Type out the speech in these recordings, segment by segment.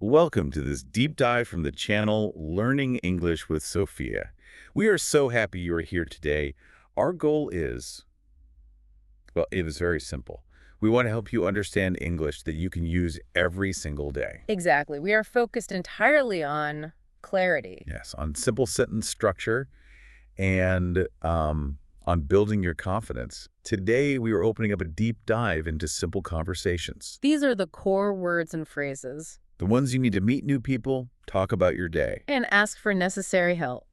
Welcome to this deep dive from the channel Learning English with Sophia. We are so happy you are here today. Our goal is, well, it is very simple. We want to help you understand English that you can use every single day. Exactly. We are focused entirely on clarity. Yes, on simple sentence structure and on building your confidence. Today, we are opening up a deep dive into simple conversations. These are the core words and phrases. The ones you need to meet new people, talk about your day. And ask for necessary help.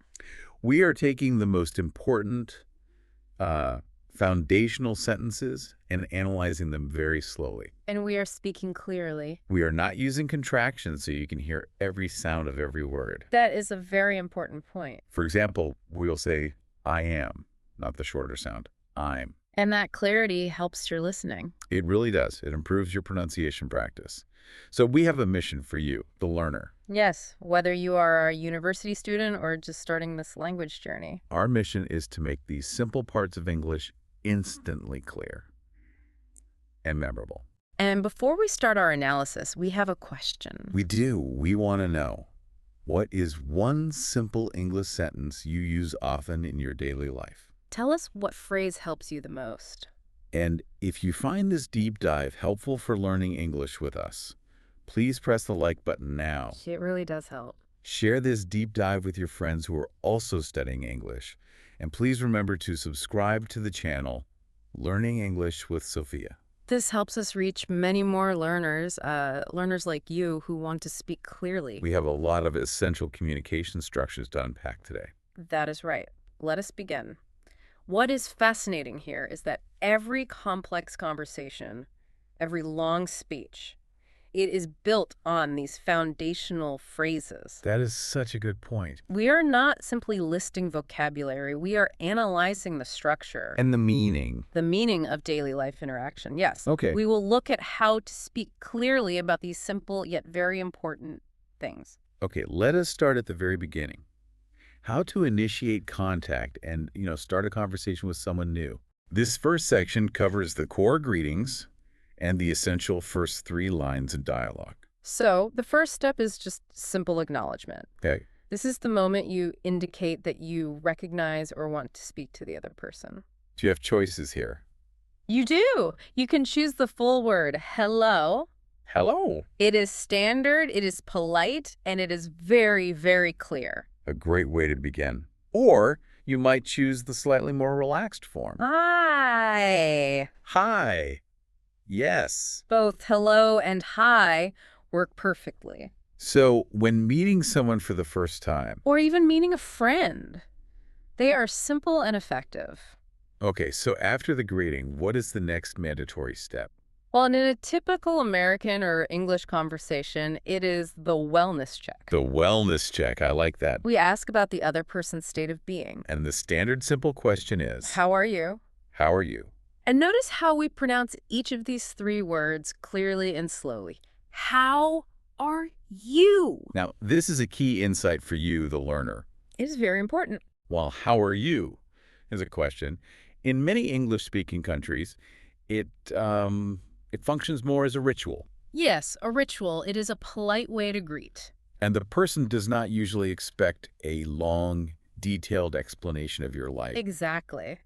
We are taking the most important foundational sentences and analyzing them very slowly. And we are speaking clearly. We are not using contractions so you can hear every sound of every word. That is a very important point. For example, we'll say, I am, not the shorter sound, I'm. And that clarity helps your listening. It really does. It improves your pronunciation practice. So we have a mission for you, the learner. Yes, whether you are a university student or just starting this language journey. Our mission is to make these simple parts of English instantly clear and memorable. And before we start our analysis, we have a question. We do. We want to know, what is one simple English sentence you use often in your daily life? Tell us what phrase helps you the most. And if you find this deep dive helpful for learning English with us, please press the like button now. It really does help. Share this deep dive with your friends who are also studying English. And please remember to subscribe to the channel, Learning English with Sophia. This helps us reach many more learners, learners like you who want to speak clearly. We have a lot of essential communication structures to unpack today. That is right. Let us begin. What is fascinating here is that every complex conversation, every long speech, it is built on these foundational phrases. That is such a good point. We are not simply listing vocabulary. We are analyzing the structure. And the meaning. The meaning of daily life interaction, yes. Okay. We will look at how to speak clearly about these simple yet very important things. Okay, let us start at the very beginning. How to initiate contact and, start a conversation with someone new. This first section covers the core greetings and the essential first 3 lines of dialogue. So the first step is just simple acknowledgement. Okay. This is the moment you indicate that you recognize or want to speak to the other person. Do you have choices here? You do. You can choose the full word, hello. Hello. It is standard, it is polite, and it is very, very clear. A great way to begin. Or you might choose the slightly more relaxed form. Hi. Hi. Yes. Both hello and hi work perfectly. So when meeting someone for the first time. Or even meeting a friend. They are simple and effective. Okay, so after the greeting, what is the next mandatory step? Well, in a typical American or English conversation, it is the wellness check. The wellness check. I like that. We ask about the other person's state of being. And the standard simple question is, How are you? how are you? And notice how we pronounce each of these 3 words clearly and slowly. How are you? Now, this is a key insight for you, the learner. It is very important. While how are you is a question, in many English-speaking countries, it functions more as a ritual. Yes, a ritual. It is a polite way to greet. And the person does not usually expect a long, detailed explanation of your life. Exactly.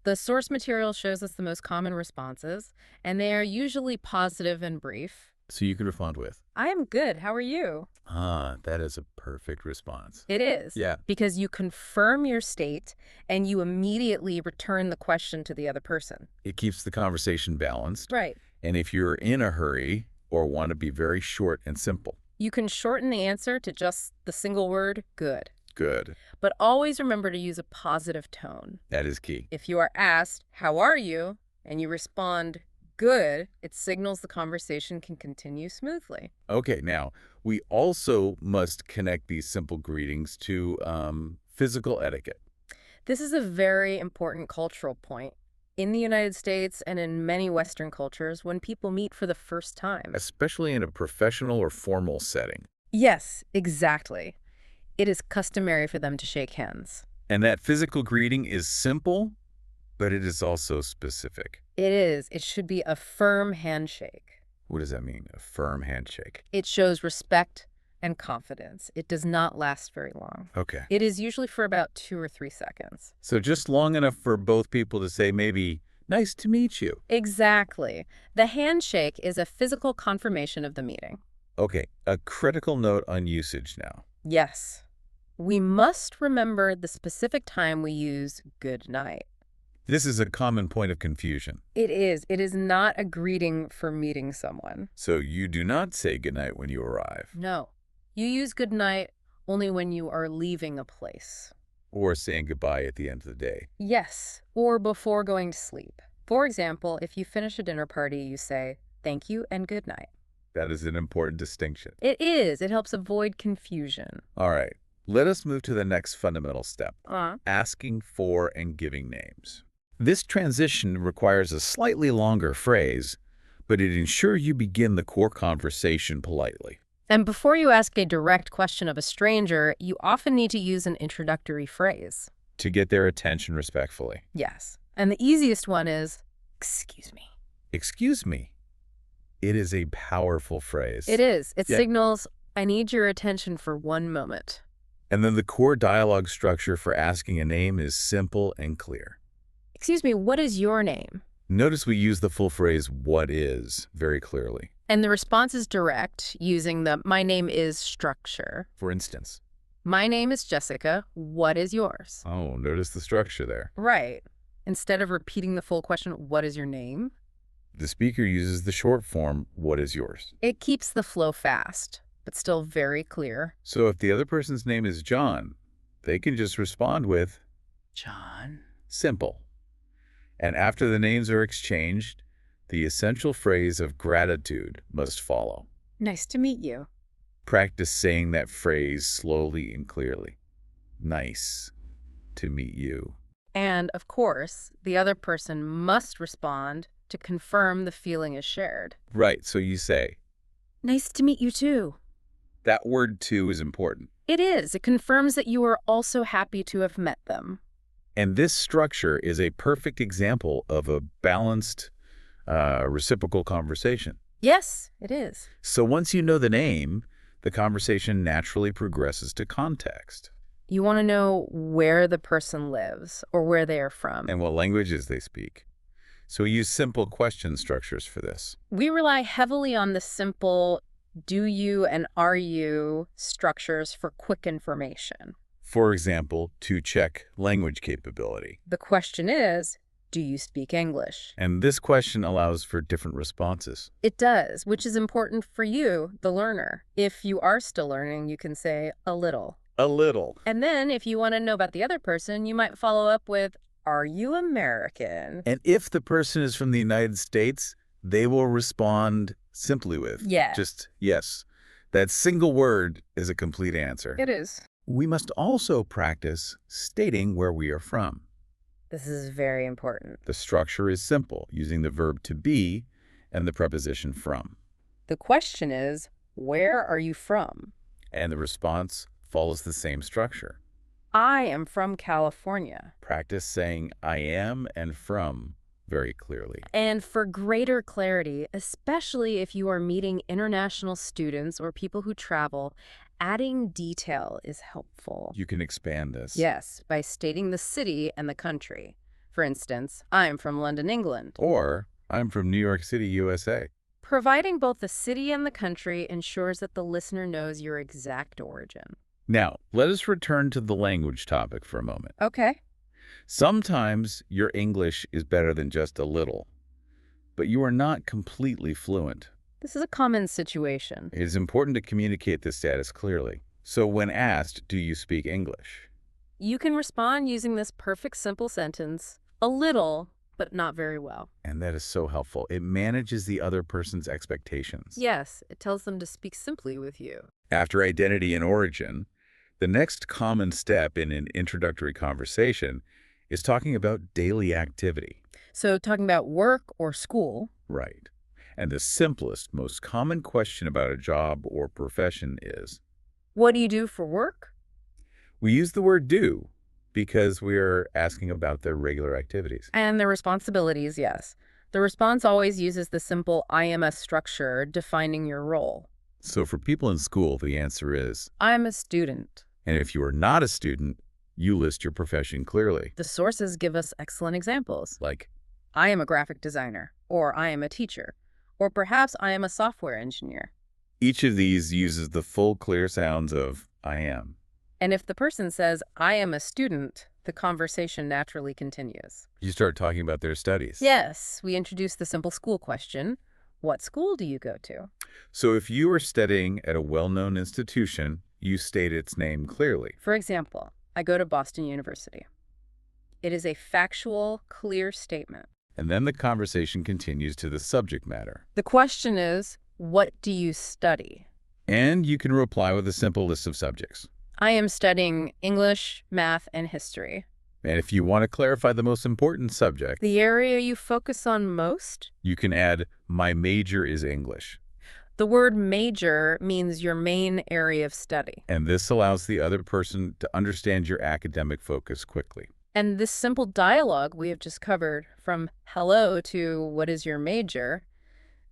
The source material shows us the most common responses, and they are usually positive and brief. So you can respond with, I am good. How are you? that is a perfect response. It is. Yeah. Because you confirm your state, and you immediately return the question to the other person. It keeps the conversation balanced. Right. And if you're in a hurry or want to be very short and simple, You can shorten the answer to just the single word, good. good. But always remember to use a positive tone. That is key. If you are asked, how are you? And you respond, good, it signals the conversation can continue smoothly. Okay, now, we also must connect these simple greetings to physical etiquette. This is a very important cultural point. In the United States and in many Western cultures, when people meet for the first time. Especially in a professional or formal setting. Yes, exactly. It is customary for them to shake hands. And that physical greeting is simple, but it is also specific. It is. It should be a firm handshake. What does that mean, a firm handshake? It shows respect, and confidence. It does not last very long. Okay. It is usually for about 2 or 3 seconds. So just long enough for both people to say maybe, nice to meet you. Exactly. The handshake is a physical confirmation of the meeting. Okay, a critical note on usage now. Yes. We must remember the specific time we use good night. This is a common point of confusion. It is. It is not a greeting for meeting someone. So you do not say goodnight when you arrive, No. You use good night only when you are leaving a place. or saying goodbye at the end of the day. Yes, or before going to sleep. For example, if you finish a dinner party, you say, thank you and good night. That is an important distinction. It is. It helps avoid confusion. All right, let us move to the next fundamental step, Uh, asking for and giving names. This transition requires a slightly longer phrase, but it ensures you begin the core conversation politely. And before you ask a direct question of a stranger, you often need to use an introductory phrase. To get their attention respectfully. Yes. And the easiest one is, excuse me. Excuse me. It is a powerful phrase. It is. It Yeah. signals, I need your attention for one moment. And then the core dialogue structure for asking a name is simple and clear. Excuse me, what is your name? Notice we use the full phrase, what is, very clearly. And the response is direct, using the my name is structure. For instance, My name is Jessica. What is yours? oh, notice the structure there. Right. Instead of repeating the full question, what is your name? The speaker uses the short form, what is yours? It keeps the flow fast, but still very clear. So if the other person's name is John, they can just respond with, John. simple. And after the names are exchanged, the essential phrase of gratitude must follow. Nice to meet you. Practice saying that phrase slowly and clearly. Nice to meet you. And, of course, the other person must respond to confirm the feeling is shared. Right, so you say, Nice to meet you too. that word too is important. It is. It confirms that you are also happy to have met them. And this structure is a perfect example of a balanced reciprocal conversation. Yes, it is. So once you know the name, the conversation naturally progresses to context You want to know where the person lives or where they are from. and what languages they speak. So we use simple question structures for this. We rely heavily on the simple do you and are you structures for quick information. For example, to check language capability. The question is, do you speak English? And this question allows for different responses. It does, which is important for you, the learner. If you are still learning, you can say a little. A little. And then if you want to know about the other person, you might follow up with, are you American? And if the person is from the United States, they will respond simply with Yes. just yes. That single word is a complete answer. It is. We must also practice stating where we are from. This is very important. The structure is simple, using the verb to be and the preposition from. The question is, where are you from? And the response follows the same structure. I am from California. Practice saying I am and from very clearly. And for greater clarity, especially if you are meeting international students or people who travel, adding detail is helpful. You can expand this. Yes, by stating the city and the country. For instance, I'm from London, England. Or I'm from New York City, USA. Providing both the city and the country ensures that the listener knows your exact origin. Now, let us return to the language topic for a moment. Okay. Sometimes your English is better than just a little, but you are not completely fluent. This is a common situation. It is important to communicate this status clearly. So when asked, do you speak English? You can respond using this perfect simple sentence, a little, but not very well. And that is so helpful. It manages the other person's expectations. Yes, it tells them to speak simply with you. After identity and origin, the next common step in an introductory conversation is talking about daily activity. So talking about work or school. Right. And the simplest, most common question about a job or profession is, What do you do for work? we use the word do because we are asking about their regular activities. And the responsibilities, yes. The response always uses the simple IMS structure defining your role. So for people in school, the answer is, I'm a student. and if you are not a student, you list your profession clearly. The sources give us excellent examples. Like, I am a graphic designer, or I am a teacher, or perhaps I am a software engineer. each of these uses the full clear sounds of I am. And if the person says, I am a student, the conversation naturally continues. You start talking about their studies. Yes, we introduce the simple school question. What school do you go to? So if you are studying at a well-known institution, you state its name clearly. For example, I go to Boston University. It is a factual, clear statement. And then the conversation continues to the subject matter. The question is, what do you study? And you can reply with a simple list of subjects. I am studying English, math, and history. And if you want to clarify the most important subject, The area you focus on most? you can add, my major is English. The word major means your main area of study. And this allows the other person to understand your academic focus quickly. And this simple dialogue we have just covered, from hello to what is your major,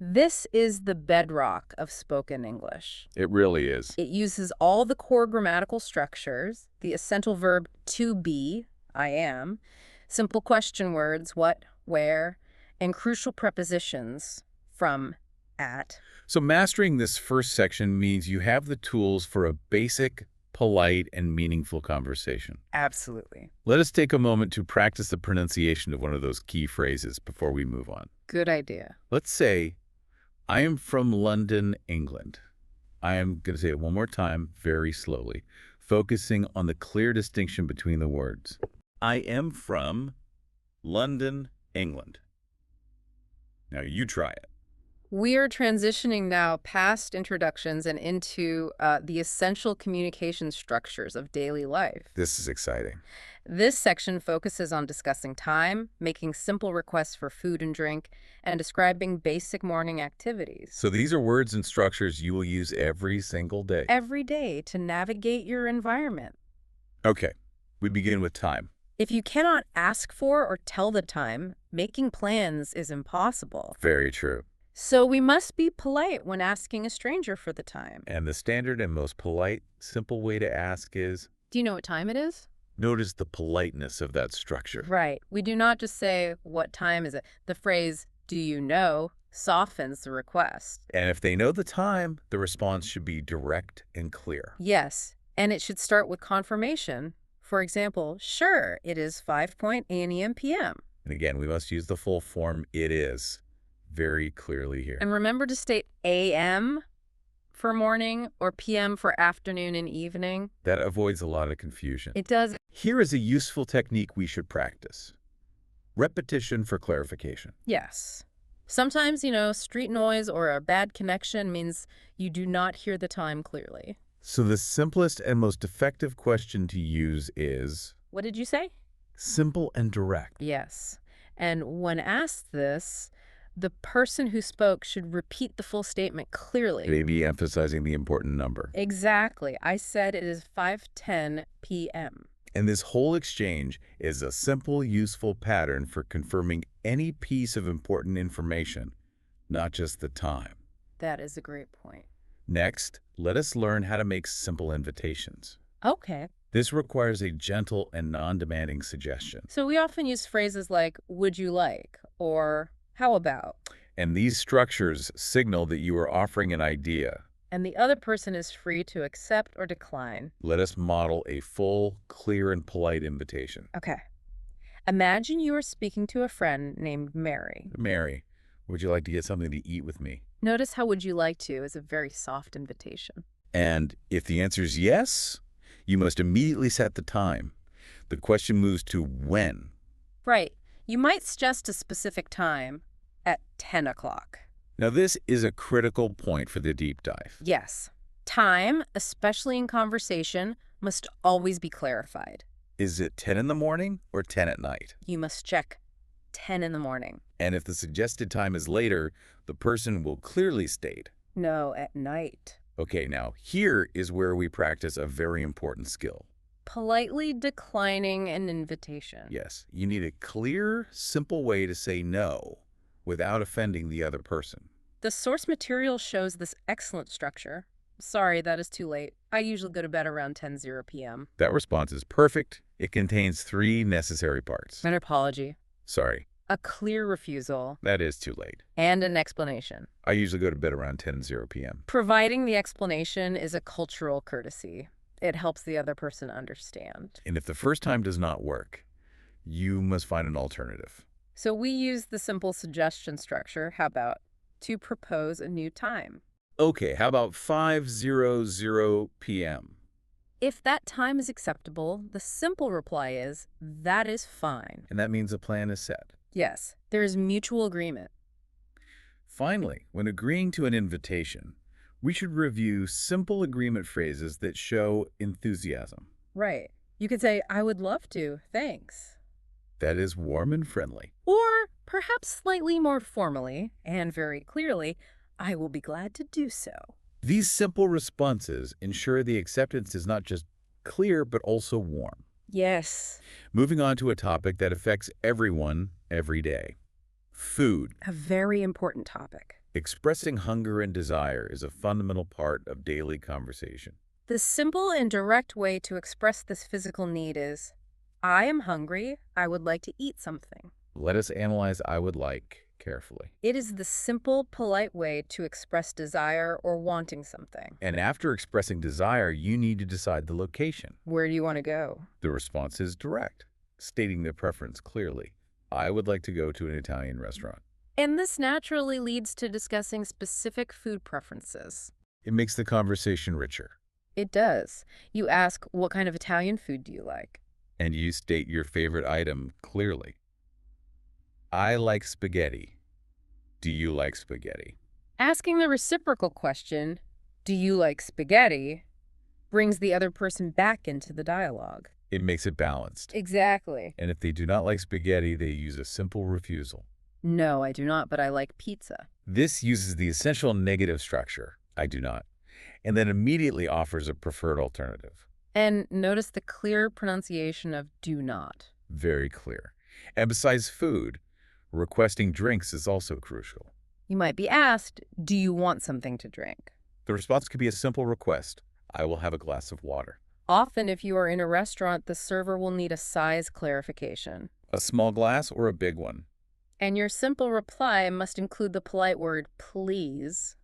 this is the bedrock of spoken English. It really is. It uses all the core grammatical structures, the essential verb to be, I am, simple question words, what, where, and crucial prepositions, from, at. So mastering this first section means you have the tools for a basic, polite, and meaningful conversation. Absolutely. Let us take a moment to practice the pronunciation of one of those key phrases before we move on. Good idea. Let's say, I am from London, England. I am going to say it one more time, very slowly, focusing on the clear distinction between the words. I am from London, England. Now you try it. We are transitioning now past introductions and into the essential communication structures of daily life. This is exciting. This section focuses on discussing time, making simple requests for food and drink, and describing basic morning activities. So these are words and structures you will use every single day. Every day to navigate your environment. Okay, we begin with time. If you cannot ask for or tell the time, making plans is impossible. Very true. So we must be polite when asking a stranger for the time. And the standard and most polite, simple way to ask is, Do you know what time it is? notice the politeness of that structure. Right. We do not just say, what time is it? The phrase, do you know, softens the request. And if they know the time, the response should be direct and clear. Yes, and it should start with confirmation. For example, sure, it is 5:08 a.m. p.m. And again, we must use the full form it is very clearly here. And remember to state a.m. for morning or p.m. for afternoon and evening. That avoids a lot of confusion. It does. Here is a useful technique we should practice. Repetition for clarification. Yes. Sometimes, street noise or a bad connection means you do not hear the time clearly. So the simplest and most effective question to use is, What did you say? simple and direct. Yes. And when asked this, the person who spoke should repeat the full statement clearly. Maybe emphasizing the important number. Exactly. I said it is 5:10 p.m. And this whole exchange is a simple, useful pattern for confirming any piece of important information, not just the time. That is a great point. Next, let us learn how to make simple invitations. Okay. This requires a gentle and non-demanding suggestion. So we often use phrases like, would you like, or how about? And these structures signal that you are offering an idea. And the other person is free to accept or decline. Let us model a full, clear, and polite invitation. Okay. Imagine you are speaking to a friend named Mary. Mary, would you like to get something to eat with me? Notice how would you like to is a very soft invitation. And if the answer is yes, you must immediately set the time. The question moves to when. Right. You might suggest a specific time at 10 o'clock. Now, this is a critical point for the deep dive. Yes. Time, especially in conversation, must always be clarified. Is it 10 in the morning or 10 at night? You must check 10 in the morning. And if the suggested time is later, the person will clearly state, No, at night. okay, now here is where we practice a very important skill. Politely declining an invitation. Yes, you need a clear, simple way to say no without offending the other person. The source material shows this excellent structure. Sorry, that is too late. I usually go to bed around 10:00 p.m. That response is perfect. It contains three necessary parts. An apology, Sorry, a clear refusal, that is too late. and an explanation. I usually go to bed around 10:00 p.m. Providing the explanation is a cultural courtesy. It helps the other person understand. And if the first time does not work, you must find an alternative. So we use the simple suggestion structure. How about to propose a new time? Okay, how about 5:00 p.m.? If that time is acceptable, the simple reply is, that is fine. And that means a plan is set. Yes, there is mutual agreement. Finally, when agreeing to an invitation, we should review simple agreement phrases that show enthusiasm. Right. You could say, I would love to, thanks. That is warm and friendly. Or perhaps slightly more formally and very clearly, I will be glad to do so. These simple responses ensure the acceptance is not just clear, but also warm. Yes. Moving on to a topic that affects everyone every day. Food. A very important topic. Expressing hunger and desire is a fundamental part of daily conversation. The simple and direct way to express this physical need is, I am hungry. I would like to eat something. Let us analyze "I would like" carefully. It is the simple, polite way to express desire or wanting something. And after expressing desire, you need to decide the location. Where do you want to go? The response is direct, stating the preference clearly. I would like to go to an Italian restaurant. And this naturally leads to discussing specific food preferences. It makes the conversation richer. It does. You ask, what kind of Italian food do you like? And you state your favorite item clearly. I like spaghetti. Do you like spaghetti? Asking the reciprocal question, do you like spaghetti, brings the other person back into the dialogue. It makes it balanced. Exactly. And if they do not like spaghetti, they use a simple refusal. No, I do not, but I like pizza. This uses the essential negative structure, I do not, and then immediately offers a preferred alternative. And notice the clear pronunciation of do not. Very clear. And besides food, requesting drinks is also crucial. You might be asked, do you want something to drink? The response could be a simple request. I will have a glass of water. Often, if you are in a restaurant, the server will need a size clarification. A small glass or a big one? And your simple reply must include the polite word please.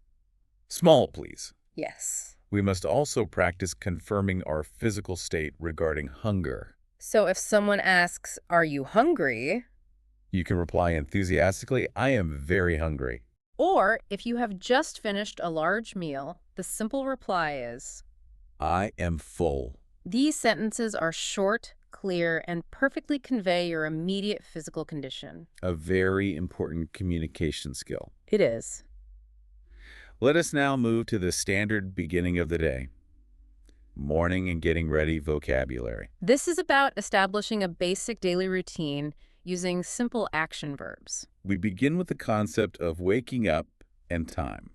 Small, please. Yes. We must also practice confirming our physical state regarding hunger. So if someone asks, are you hungry? You can reply enthusiastically, I am very hungry. Or if you have just finished a large meal, the simple reply is, I am full. These sentences are short, clear, and perfectly convey your immediate physical condition. A very important communication skill. It is. Let us now move to the standard beginning of the day. Morning and getting ready vocabulary. This is about establishing a basic daily routine using simple action verbs. We begin with the concept of waking up and time.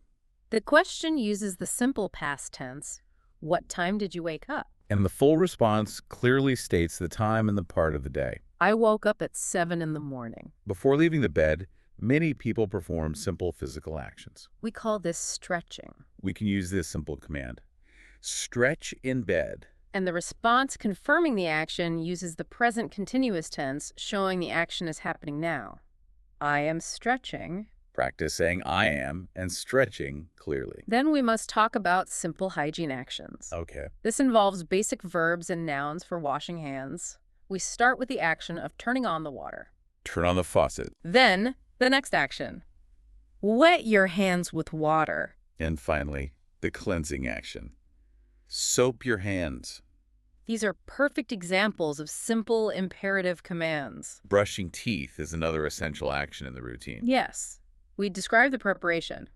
The question uses the simple past tense. What time did you wake up? And the full response clearly states the time and the part of the day. I woke up at 7 in the morning. Before leaving the bed, many people perform simple physical actions. We call this stretching. We can use this simple command. Stretch in bed. And the response confirming the action uses the present continuous tense, showing the action is happening now. I am stretching. Practice saying I am and stretching clearly. Then we must talk about simple hygiene actions. Okay. This involves basic verbs and nouns for washing hands. We start with the action of turning on the water. Turn on the faucet. Then, the next action. Wet your hands with water. And finally, the cleansing action. Soap your hands. These are perfect examples of simple imperative commands. Brushing teeth is another essential action in the routine. Yes. We describe the preparation.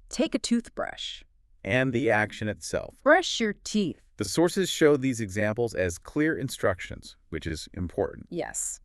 Take a toothbrush. And the action itself. Brush your teeth. The sources show these examples as clear instructions, which is important. Yes.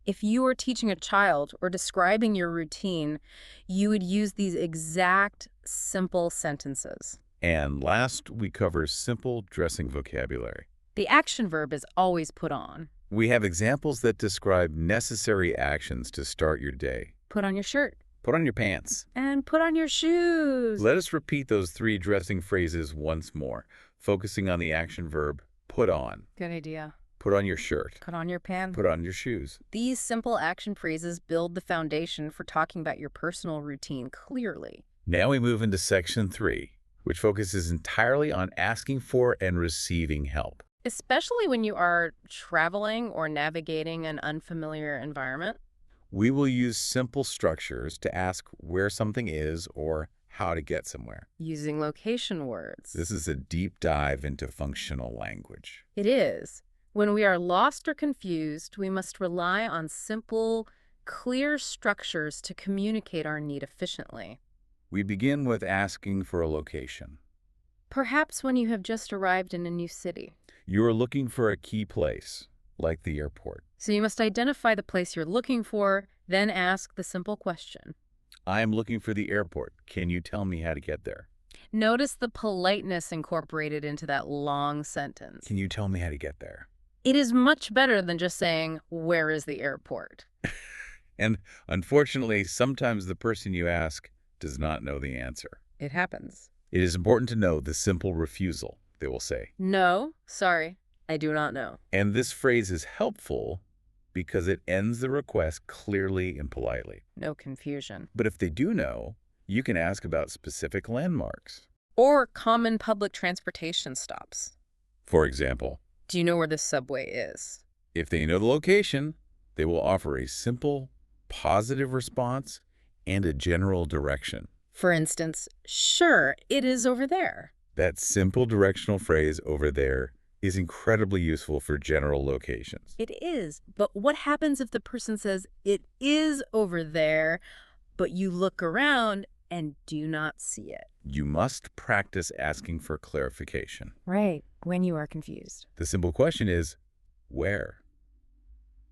If you are teaching a child or describing your routine, you would use these exact, simple sentences. And last, we cover simple dressing vocabulary. The action verb is always put on. We have examples that describe necessary actions to start your day. Put on your shirt. Put on your pants. And put on your shoes. Let us repeat those three dressing phrases once more, focusing on the action verb put on. Good idea. Put on your shirt. Put on your pants. Put on your shoes. These simple action phrases build the foundation for talking about your personal routine clearly. Now we move into section 3, which focuses entirely on asking for and receiving help. Especially when you are traveling or navigating an unfamiliar environment. We will use simple structures to ask where something is or how to get somewhere. Using location words. This is a deep dive into functional language. It is. When we are lost or confused, we must rely on simple, clear structures to communicate our need efficiently. We begin with asking for a location. Perhaps when you have just arrived in a new city. You are looking for a key place, like the airport. So you must identify the place you're looking for, then ask the simple question. I am looking for the airport. Can you tell me how to get there? Notice the politeness incorporated into that long sentence. Can you tell me how to get there? It is much better than just saying, "Where is the airport?" And unfortunately, sometimes the person you ask does not know the answer. It happens. It is important to know the simple refusal, they will say. No, sorry, I do not know. And this phrase is helpful because it ends the request clearly and politely. No confusion. But if they do know, you can ask about specific landmarks. Or common public transportation stops. For example, Do you know where the subway is? if they know the location, they will offer a simple, positive response and a general direction. For instance, sure, it is over there. That simple directional phrase over there is incredibly useful for general locations. It is. But what happens if the person says, it is over there, but you look around and do not see it? You must practice asking for clarification. Right, when you are confused. The simple question is, where?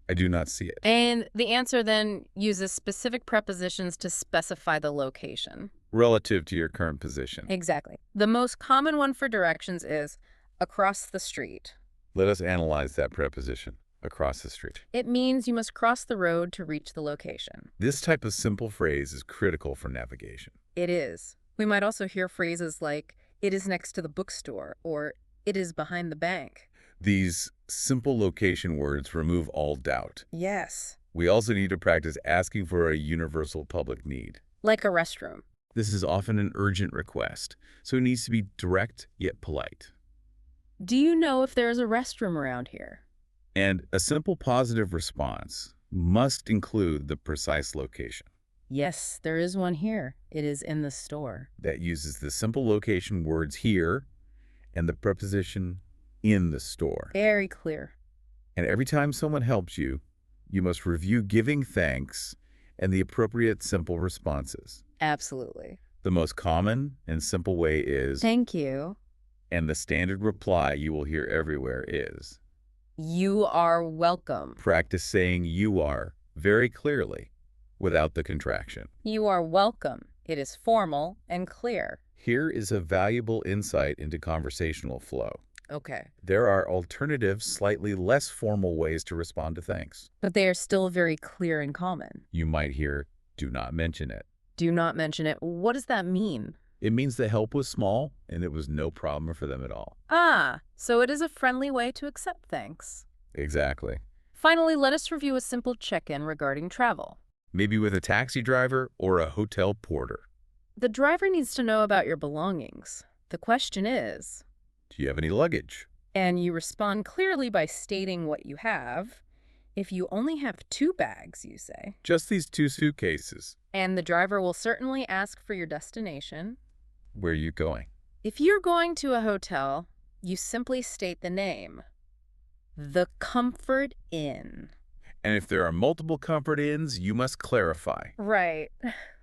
I do not see it. And the answer then uses specific prepositions to specify the location. Relative to your current position. Exactly. The most common one for directions is across the street. Let us analyze that preposition, across the street. It means you must cross the road to reach the location. This type of simple phrase is critical for navigation. It is. We might also hear phrases like, it is next to the bookstore, or it is behind the bank. These simple location words remove all doubt. Yes. We also need to practice asking for a universal public need. Like a restroom. This is often an urgent request, so it needs to be direct yet polite. Do you know if there is a restroom around here? And a simple positive response must include the precise location. Yes, there is one here. It is in the store. That uses the simple location words here and the preposition in the store. Very clear. And every time someone helps you, you must review giving thanks and the appropriate simple responses. Absolutely. The most common and simple way is, Thank you. and the standard reply you will hear everywhere is. You are welcome. Practice saying you are very clearly without the contraction. You are welcome. It is formal and clear. Here is a valuable insight into conversational flow. Okay. There are alternative, slightly less formal ways to respond to thanks. But they are still very clear and common. You might hear, do not mention it. Do not mention it. What does that mean? It means the help was small and it was no problem for them at all. Ah, so it is a friendly way to accept thanks. Exactly. Finally, let us review a simple check-in regarding travel. Maybe with a taxi driver or a hotel porter. The driver needs to know about your belongings. The question is, Do you have any luggage? and you respond clearly by stating what you have. If you only have 2 bags, you say. Just these 2 suitcases. And the driver will certainly ask for your destination. Where are you going? If you're going to a hotel, you simply state the name. The Comfort Inn. And if there are multiple comfort inns, you must clarify. Right.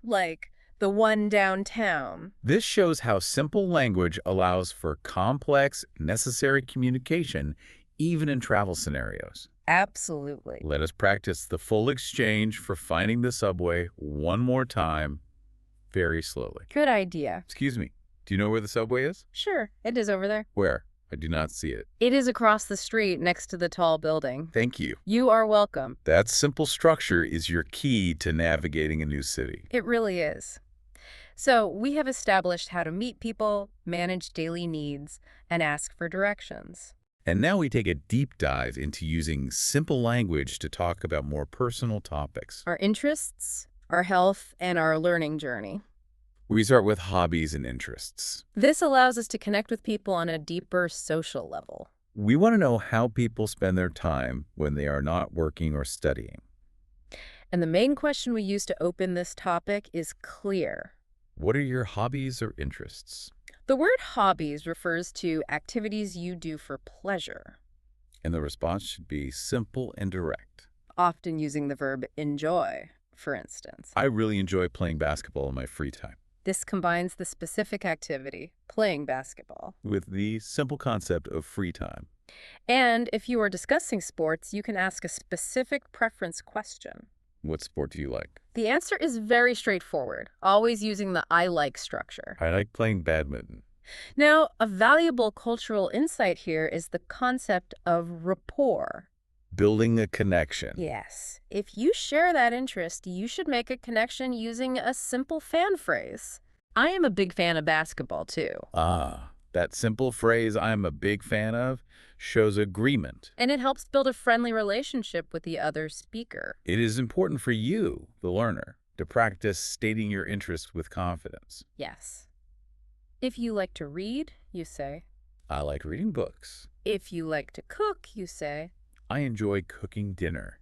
Like the one downtown. This shows how simple language allows for complex, necessary communication, even in travel scenarios. Absolutely. Let us practice the full exchange for finding the subway one more time, very slowly. Good idea. Excuse me, do you know where the subway is? Sure, it is over there. Where? I do not see it. It is across the street next to the tall building. Thank you. You are welcome. That simple structure is your key to navigating a new city. It really is. So we have established how to meet people, manage daily needs, and ask for directions. And now we take a deep dive into using simple language to talk about more personal topics. Our interests, our health, and our learning journey. We start with hobbies and interests. This allows us to connect with people on a deeper social level. We want to know how people spend their time when they are not working or studying. And the main question we use to open this topic is clear. What are your hobbies or interests? The word hobbies refers to activities you do for pleasure, And the response should be simple and direct. often using the verb enjoy, for instance. I really enjoy playing basketball in my free time, This combines the specific activity, playing basketball. with the simple concept of free time. And if you are discussing sports, you can ask a specific preference question. What sport do you like? The answer is very straightforward, always using the I like structure. I like playing badminton. Now, a valuable cultural insight here is the concept of rapport. Building a connection. Yes, if you share that interest, you should make a connection using a simple fan phrase. I am a big fan of basketball, too. That simple phrase I'm a big fan of shows agreement. And it helps build a friendly relationship with the other speaker. It is important for you, the learner, to practice stating your interest with confidence. Yes. If you like to read, you say. I like reading books. If you like to cook, you say. I enjoy cooking dinner.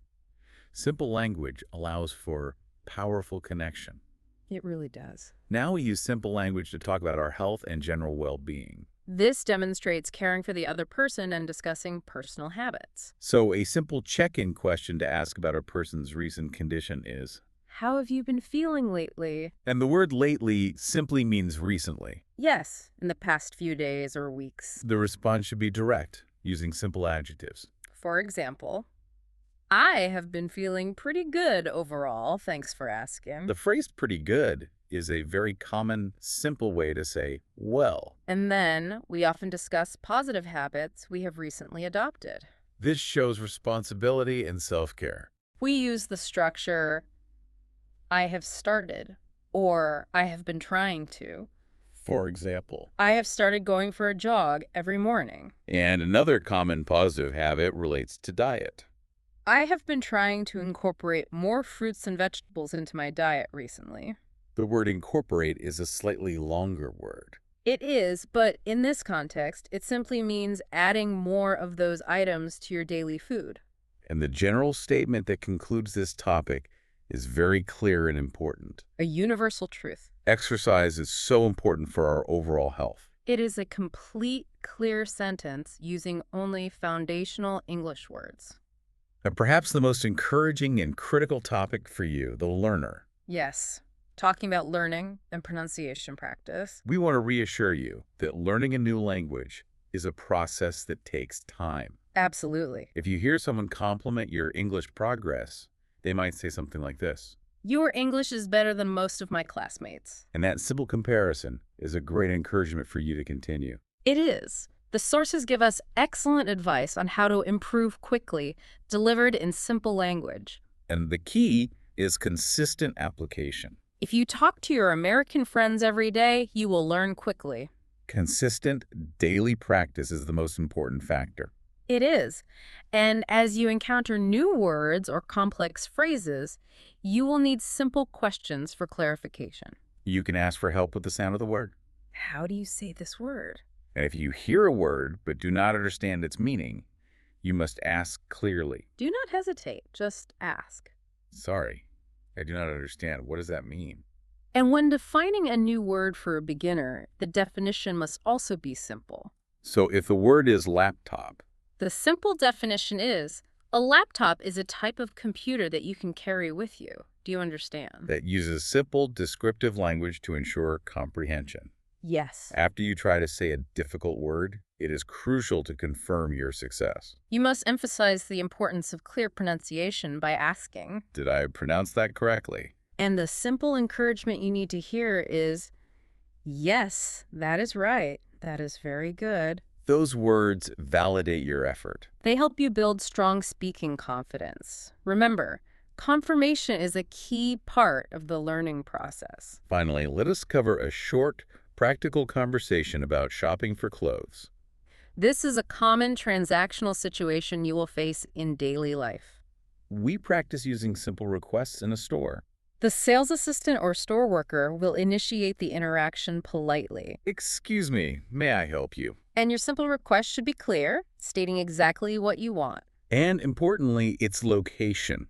Simple language allows for powerful connection. It really does. Now we use simple language to talk about our health and general well-being. This demonstrates caring for the other person and discussing personal habits. So a simple check-in question to ask about a person's recent condition is, How have you been feeling lately? and the word lately simply means recently. Yes, in the past few days or weeks. The response should be direct, using simple adjectives. For example, I have been feeling pretty good overall, thanks for asking. The phrase pretty good is a very common, simple way to say, well. And then we often discuss positive habits we have recently adopted. This shows responsibility and self-care. We use the structure, I have started, or I have been trying to. For example. I have started going for a jog every morning. And another common positive habit relates to diet. I have been trying to incorporate more fruits and vegetables into my diet recently. The word incorporate is a slightly longer word. It is, but in this context, it simply means adding more of those items to your daily food. And the general statement that concludes this topic is very clear and important. A universal truth. Exercise is so important for our overall health. It is a complete, clear sentence using only foundational English words. And perhaps the most encouraging and critical topic for you, the learner. Yes, talking about learning and pronunciation practice. We want to reassure you that learning a new language is a process that takes time. Absolutely. If you hear someone compliment your English progress, they might say something like this. Your English is better than most of my classmates. And that simple comparison is a great encouragement for you to continue. It is. The sources give us excellent advice on how to improve quickly, delivered in simple language. And the key is consistent application. If you talk to your American friends every day, you will learn quickly. Consistent daily practice is the most important factor. It is. And as you encounter new words or complex phrases, you will need simple questions for clarification. You can ask for help with the sound of the word. How do you say this word? And if you hear a word but do not understand its meaning, you must ask clearly. Do not hesitate, just ask. Sorry, I do not understand. What does that mean? And when defining a new word for a beginner, the definition must also be simple. So if the word is laptop, The simple definition is, a laptop is a type of computer that you can carry with you. Do you understand? that uses simple descriptive language to ensure comprehension. Yes. After you try to say a difficult word, it is crucial to confirm your success. You must emphasize the importance of clear pronunciation by asking. Did I pronounce that correctly? And the simple encouragement you need to hear is, yes, that is right. That is very good. Those words validate your effort. They help you build strong speaking confidence. Remember, confirmation is a key part of the learning process. Finally, let us cover a short, practical conversation about shopping for clothes. This is a common transactional situation you will face in daily life. We practice using simple requests in a store. The sales assistant or store worker will initiate the interaction politely. Excuse me, may I help you? And your simple request should be clear, stating exactly what you want. And importantly, its location,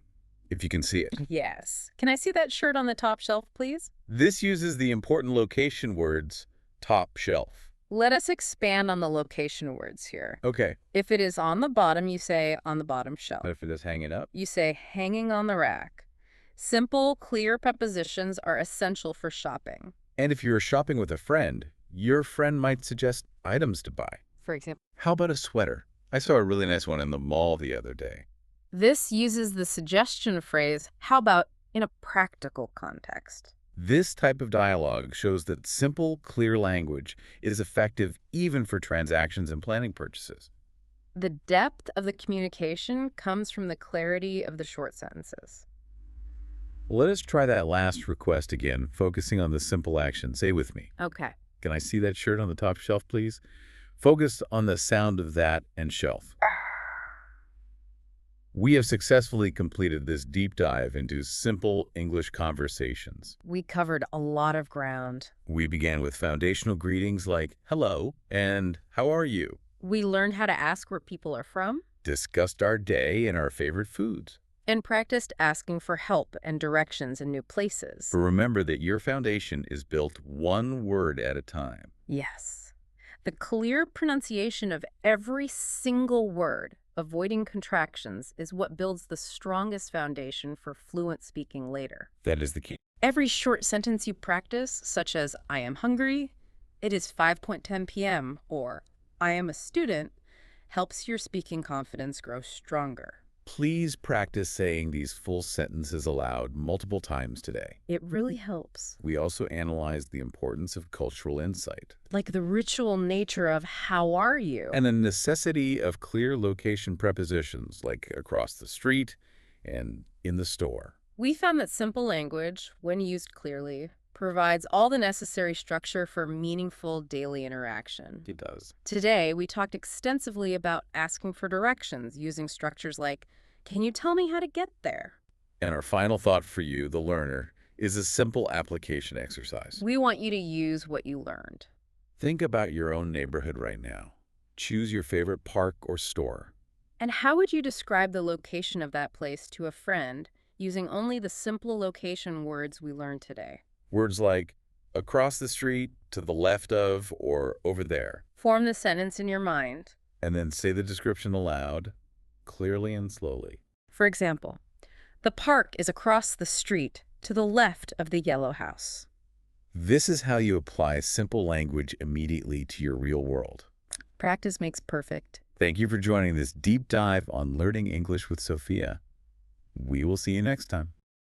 if you can see it. Yes. Can I see that shirt on the top shelf, please? This uses the important location words, top shelf. Let us expand on the location words here. Okay, If it is on the bottom, you say on the bottom shelf. but if it is hanging up? You say hanging on the rack. Simple, clear prepositions are essential for shopping. And if you're shopping with a friend, your friend might suggest items to buy. For example, How about a sweater? I saw a really nice one in the mall the other day. this uses the suggestion phrase, how about, in a practical context. This type of dialogue shows that simple, clear language is effective even for transactions and planning purchases. The depth of the communication comes from the clarity of the short sentences. Let us try that last request again, focusing on the simple action. Say with me. Okay. Can I see that shirt on the top shelf, please? Focus on the sound of that and shelf. We have successfully completed this deep dive into simple English conversations. We covered a lot of ground. We began with foundational greetings like hello and how are you? We learned how to ask where people are from Discussed our day and our favorite foods. and practiced asking for help and directions in new places. But remember that your foundation is built one word at a time. Yes. The clear pronunciation of every single word, avoiding contractions, is what builds the strongest foundation for fluent speaking later. That is the key. Every short sentence you practice, such as I am hungry, it is 5:10 p.m., or I am a student, helps your speaking confidence grow stronger. Please practice saying these full sentences aloud multiple times today. It really helps. We also analyzed the importance of cultural insight Like the ritual nature of how are you? and the necessity of clear location prepositions like across the street and in the store. We found that simple language, when used clearly, provides all the necessary structure for meaningful daily interaction. It does. Today, we talked extensively about asking for directions using structures like, can you tell me how to get there? And our final thought for you, the learner, is a simple application exercise. We want you to use what you learned. Think about your own neighborhood right now. Choose your favorite park or store. And how would you describe the location of that place to a friend using only the simple location words we learned today? Words like across the street, to the left of, or over there. Form the sentence in your mind. And then say the description aloud, clearly and slowly. For example, the park is across the street to the left of the yellow house. This is how you apply simple language immediately to your real world. Practice makes perfect. Thank you for joining this deep dive on learning English with Sophia. We will see you next time.